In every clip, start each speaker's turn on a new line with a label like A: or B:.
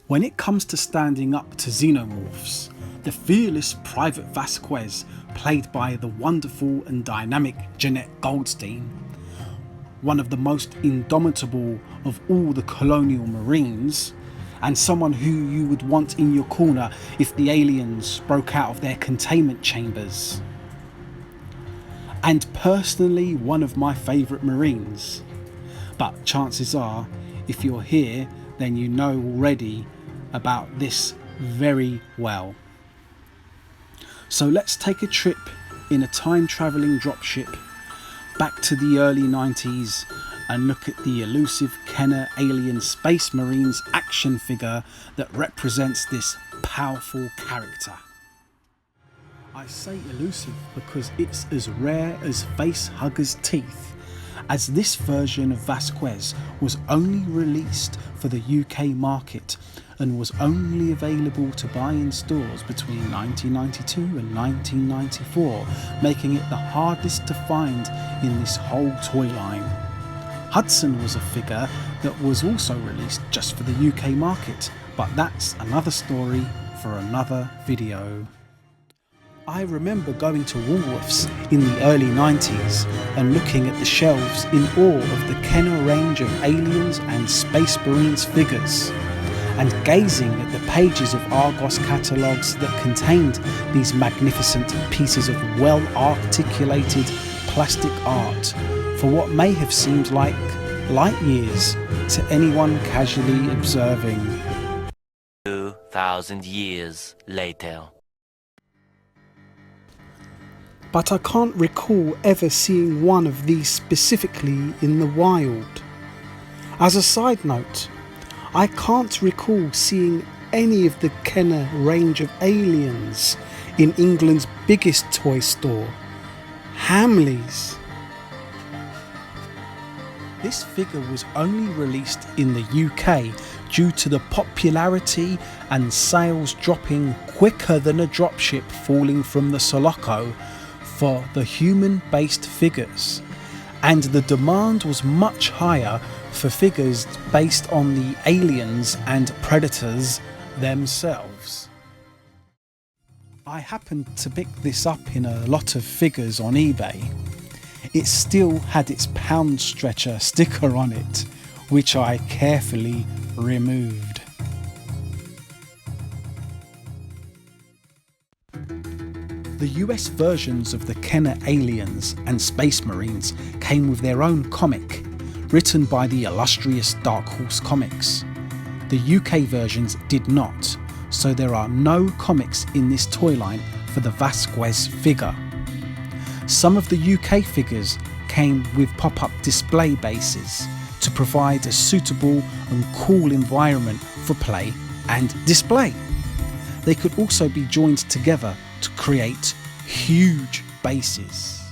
A: When it comes to standing up to xenomorphs, the fearless Private Vasquez, played by the wonderful and dynamic Jeanette Goldstein, one of the most indomitable of all the colonial marines, and someone who you would want in your corner if the aliens broke out of their containment chambers. And personally, one of my favourite marines. But chances are, if you're here, then you know already about this very well. So let's take a trip in a time-travelling dropship back to the early 90s and look at the elusive Kenner alien Space Marines action figure that represents this powerful character. I say elusive because it's as rare as face huggers' teeth, as this version of Vasquez was only released for the UK market and was only available to buy in stores between 1992 and 1994, making it the hardest to find in this whole toy line. Hudson was a figure that was also released just for the UK market, but that's another story for another video. I remember going to Woolworths in the early 90s and looking at the shelves in awe of the Kenner range of aliens and Space Marines figures, and gazing at the pages of Argos catalogues that contained these magnificent pieces of well-articulated plastic art for what may have seemed like light years to anyone casually observing.
B: 2,000 years later.
A: But I can't recall ever seeing one of these specifically in the wild. As a side note, I can't recall seeing any of the Kenner range of aliens in England's biggest toy store, Hamleys. This figure was only released in the UK due to the popularity and sales dropping quicker than a dropship falling from the Sulaco for the human-based figures, and the demand was much higher for figures based on the aliens and predators themselves. I happened to pick this up in a lot of figures on eBay. It still had its pound stretcher sticker on it, which I carefully removed. The US versions of the Kenner aliens and Space Marines came with their own comic, written by the illustrious Dark Horse Comics. The UK versions did not, so there are no comics in this toy line for the Vasquez figure. Some of the UK figures came with pop-up display bases to provide a suitable and cool environment for play and display. They could also be joined together to create huge bases.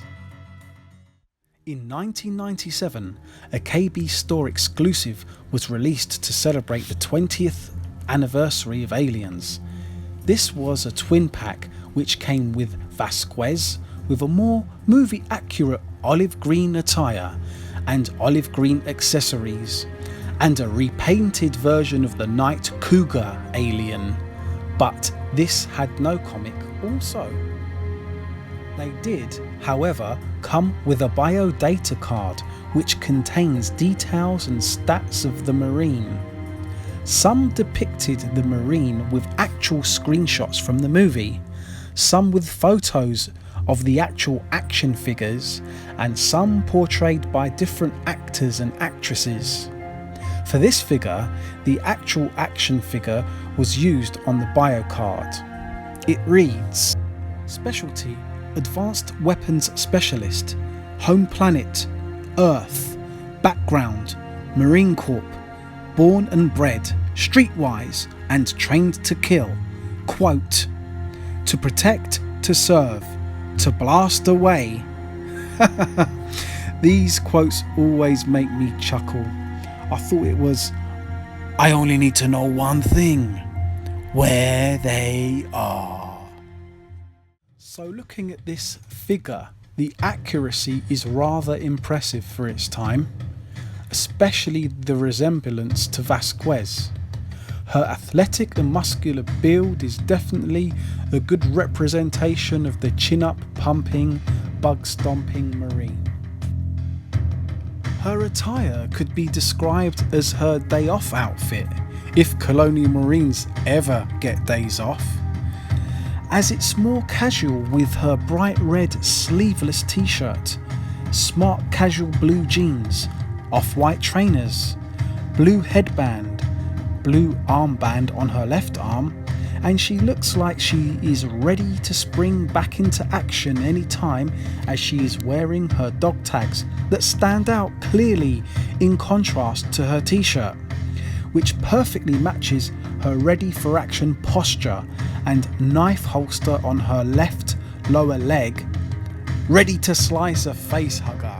A: In 1997, a KB Store exclusive was released to celebrate the 20th anniversary of Aliens. This was a twin pack which came with Vasquez with a more movie accurate olive green attire and olive green accessories, and a repainted version of the Night Cougar alien, but this had no comic also. They did, however, come with a biodata card which contains details and stats of the Marine. Some depicted the Marine with actual screenshots from the movie, some with photos of the actual action figures, and some portrayed by different actors and actresses. For this figure, the actual action figure was used on the bio card. It reads: Specialty, Advanced Weapons Specialist, Home Planet, Earth, Background, Marine Corps, Born and bred, streetwise, and trained to kill. Quote, to protect, to serve, to blast away. These quotes always make me chuckle. I thought it was, I only need to know one thing, where they are. So looking at this figure, the accuracy is rather impressive for its time, especially the resemblance to Vasquez. Her athletic and muscular build is definitely a good representation of the chin-up pumping, bug-stomping Marine. Her attire could be described as her day-off outfit, if Colonial Marines ever get days off, as it's more casual with her bright red sleeveless t-shirt, smart casual blue jeans, off-white trainers, blue headband, blue armband on her left arm, and she looks like she is ready to spring back into action anytime, as she is wearing her dog tags that stand out clearly in contrast to her t-shirt, which perfectly matches her ready for action posture and knife holster on her left lower leg, ready to slice a face hugger.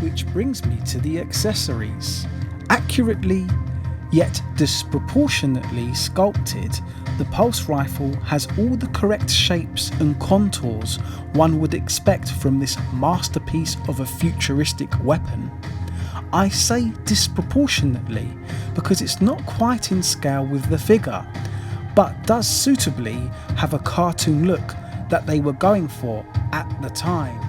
A: Which brings me to the accessories. Accurately yet disproportionately sculpted, the pulse rifle has all the correct shapes and contours one would expect from this masterpiece of a futuristic weapon. I say disproportionately because it's not quite in scale with the figure, but does suitably have a cartoon look that they were going for at the time.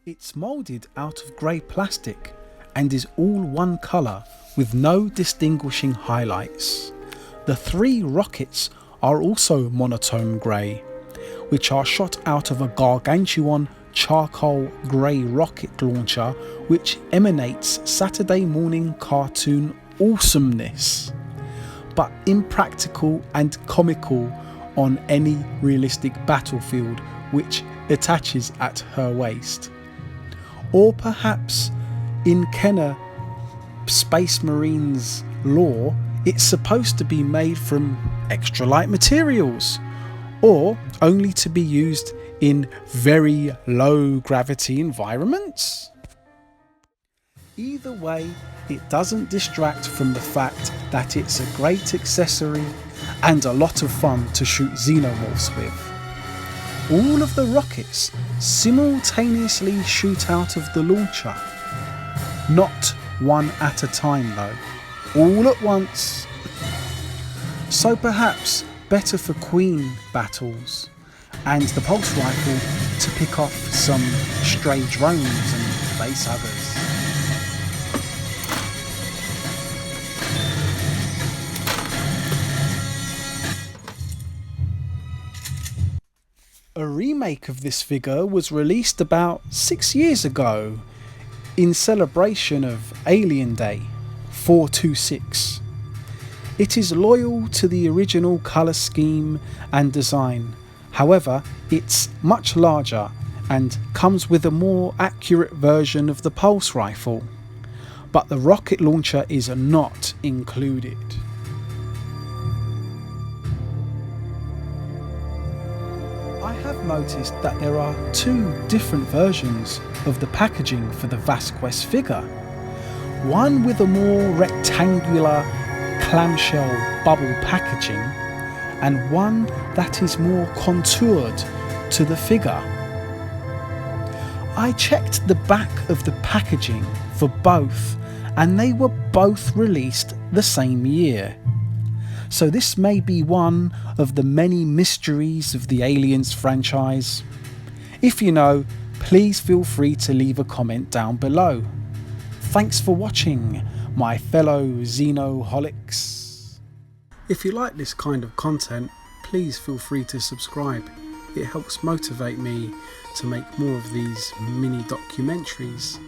A: It's moulded out of grey plastic and is all one colour with no distinguishing highlights. The 3 rockets are also monotone grey, which are shot out of a gargantuan charcoal grey rocket launcher which emanates Saturday morning cartoon awesomeness, but impractical and comical on any realistic battlefield which attaches at her waist. Or perhaps in Kenner Space Marines lore, it's supposed to be made from extra light materials, or only to be used in very low gravity environments. Either way, it doesn't distract from the fact that it's a great accessory and a lot of fun to shoot xenomorphs with. All of the rockets simultaneously shoot out of the launcher. Not one at a time though, all at once. So perhaps better for Queen battles, and the pulse rifle to pick off some stray drones and face huggers. A remake of this figure was released about 6 years ago in celebration of Alien Day 426. It is loyal to the original colour scheme and design, however it's much larger and comes with a more accurate version of the pulse rifle, but the rocket launcher is not included. I have noticed that there are 2 different versions of the packaging for the Vasquez figure. One with a more rectangular clamshell bubble packaging, and one that is more contoured to the figure. I checked the back of the packaging for both, and they were both released the same year. So this may be one of the many mysteries of the Aliens franchise. If you know, please feel free to leave a comment down below. Thanks for watching, my fellow Xenoholics. If you like this kind of content, please feel free to subscribe. It helps motivate me to make more of these mini documentaries.